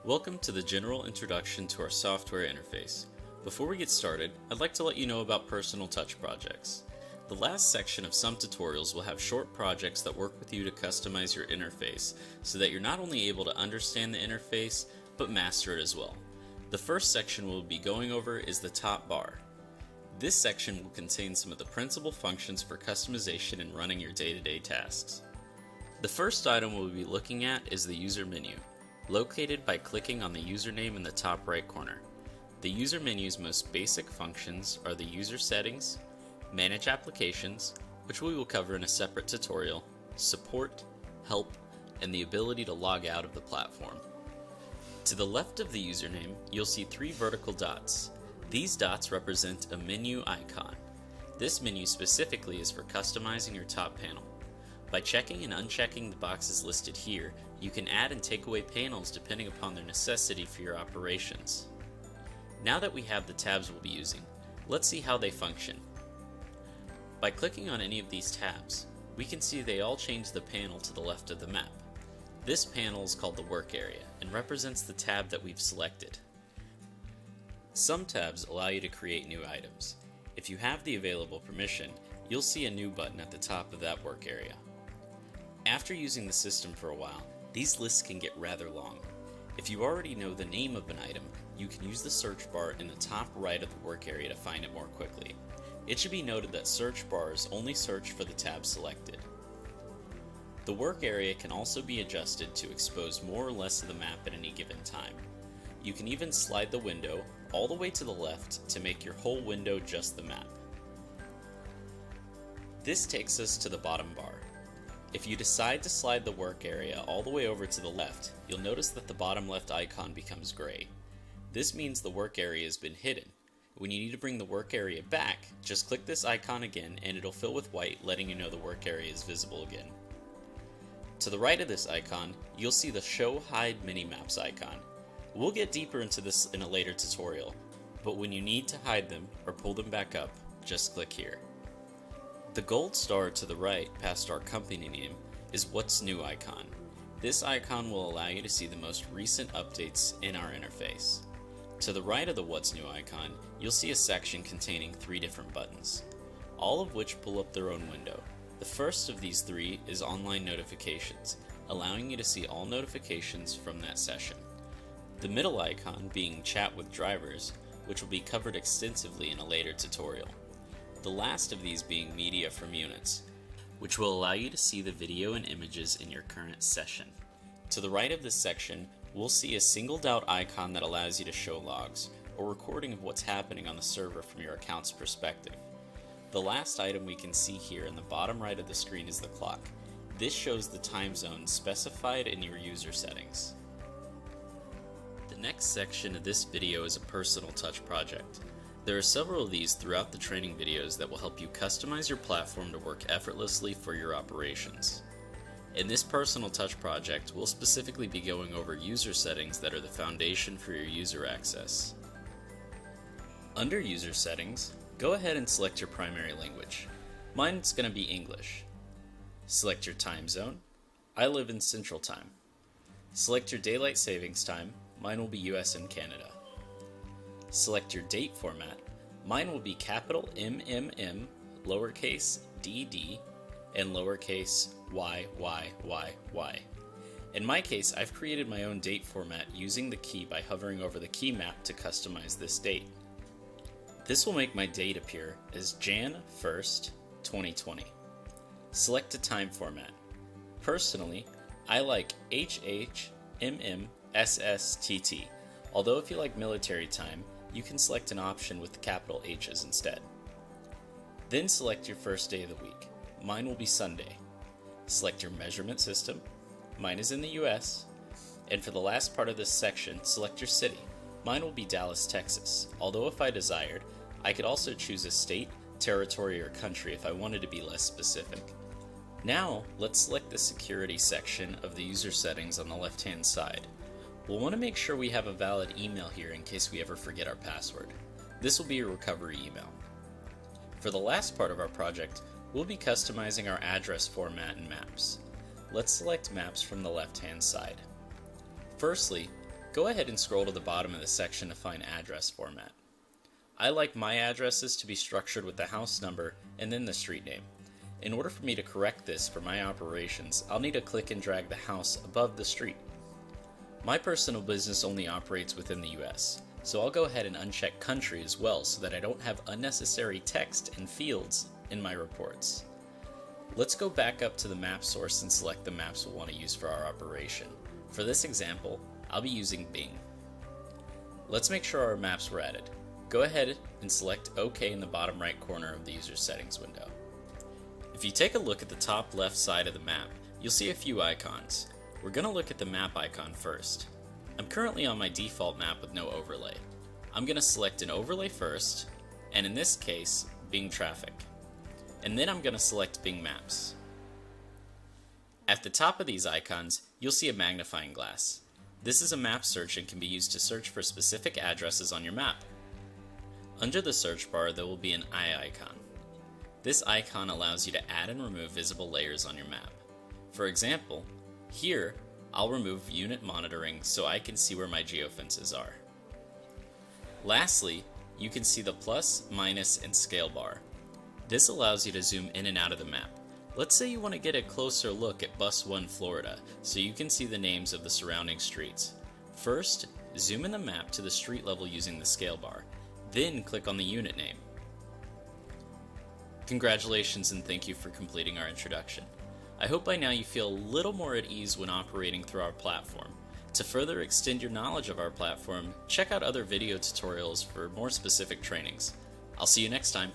Welcome to the general introduction to our software interface. Before we get started, I'd like to let you know about personal touch projects. The last section of some tutorials will have short projects that work with you to customize your interface so that you're not only able to understand the interface, but master it as well. The first section we'll be going over is the top bar. This section will contain some of the principal functions for customization and running your day-to-day tasks. The first item we'll be looking at is the user menu, located by clicking on the username in the top right corner. The user menu's most basic functions are the user settings, manage applications, which we will cover in a separate tutorial, support, help, and the ability to log out of the platform. To the left of the username, you'll see three vertical dots. These dots represent a menu icon. This menu specifically is for customizing your top panel. By checking and unchecking the boxes listed here, you can add and take away panels depending upon their necessity for your operations. Now that we have the tabs we'll be using, let's see how they function. By clicking on any of these tabs, we can see they all change the panel to the left of the map. This panel is called the work area and represents the tab that we've selected. Some tabs allow you to create new items. If you have the available permission, you'll see a new button at the top of that work area. After using the system for a while, these lists can get rather long. If you already know the name of an item, you can use the search bar in the top right of the work area to find it more quickly. It should be noted that search bars only search for the tab selected. The work area can also be adjusted to expose more or less of the map at any given time. You can even slide the window all the way to the left to make your whole window just the map. This takes us to the bottom bar. If you decide to slide the work area all the way over to the left, you'll notice that the bottom left icon becomes gray. This means the work area has been hidden. When you need to bring the work area back, just click this icon again and it'll fill with white, letting you know the work area is visible again. To the right of this icon, you'll see the Show Hide Minimaps icon. We'll get deeper into this in a later tutorial, but when you need to hide them or pull them back up, just click here. The gold star to the right, past our company name, is What's New icon. This icon will allow you to see the most recent updates in our interface. To the right of the What's New icon, you'll see a section containing three different buttons, all of which pull up their own window. The first of these three is Online Notifications, allowing you to see all notifications from that session. The middle icon being Chat with Drivers, which will be covered extensively in a later tutorial. The last of these being Media from Units, which will allow you to see the video and images in your current session. To the right of this section, we'll see a singled out icon that allows you to show logs, or recording of what's happening on the server from your account's perspective. The last item we can see here in the bottom right of the screen is the clock. This shows the time zone specified in your user settings. The next section of this video is a personal touch project. There are several of these throughout the training videos that will help you customize your platform to work effortlessly for your operations. In this personal touch project, we'll specifically be going over user settings that are the foundation for your user access. Under user settings, go ahead and select your primary language. Mine's going to be English. Select your time zone. I live in Central Time. Select your daylight savings time. Mine will be US and Canada. Select your date format. Mine will be capital MMM, lowercase dd, and lowercase YYYY. In my case, I've created my own date format using the key by hovering over the key map to customize this date. This will make my date appear as Jan 1st, 2020. Select a time format. Personally, I like HHMMSSTT, although if you like military time, you can select an option with capital H's instead. Then select your first day of the week. Mine will be Sunday. Select your measurement system. Mine is in the US. And for the last part of this section, select your city. Mine will be Dallas, Texas, although if I desired, I could also choose a state, territory, or country if I wanted to be less specific. Now, let's select the security section of the user settings on the left-hand side. We'll want to make sure we have a valid email here in case we ever forget our password. This will be your recovery email. For the last part of our project, we'll be customizing our address format and maps. Let's select maps from the left-hand side. Firstly, Go ahead and scroll to the bottom of the section to find address format. I like my addresses to be structured with the house number and then the street name. In order for me to correct this for my operations, I'll need to click and drag the house above the street. My personal business only operates within the US, so I'll go ahead and uncheck country as well so that I don't have unnecessary text and fields in my reports. Let's go back up to the map source and select the maps we'll want to use for our operation. For this example, I'll be using Bing. Let's make sure our maps were added. Go ahead and select OK in the bottom right corner of the user settings window. If you take a look at the top left side of the map, you'll see a few icons. We're going to look at the map icon first. I'm currently on my default map with no overlay. I'm going to select an overlay first, and in this case, Bing Traffic. And then I'm going to select Bing Maps. At the top of these icons, you'll see a magnifying glass. This is a map search and can be used to search for specific addresses on your map. Under the search bar, there will be an eye icon. This icon allows you to add and remove visible layers on your map. For example, here, I'll remove unit monitoring so I can see where my geofences are. Lastly, you can see the plus, minus, and scale bar. This allows you to zoom in and out of the map. Let's say you want to get a closer look at Bus 1 Florida so you can see the names of the surrounding streets. First, zoom in the map to the street level using the scale bar, then click on the unit name. Congratulations and thank you for completing our introduction. I hope by now you feel a little more at ease when operating through our platform. To further extend your knowledge of our platform, check out other video tutorials for more specific trainings. I'll see you next time.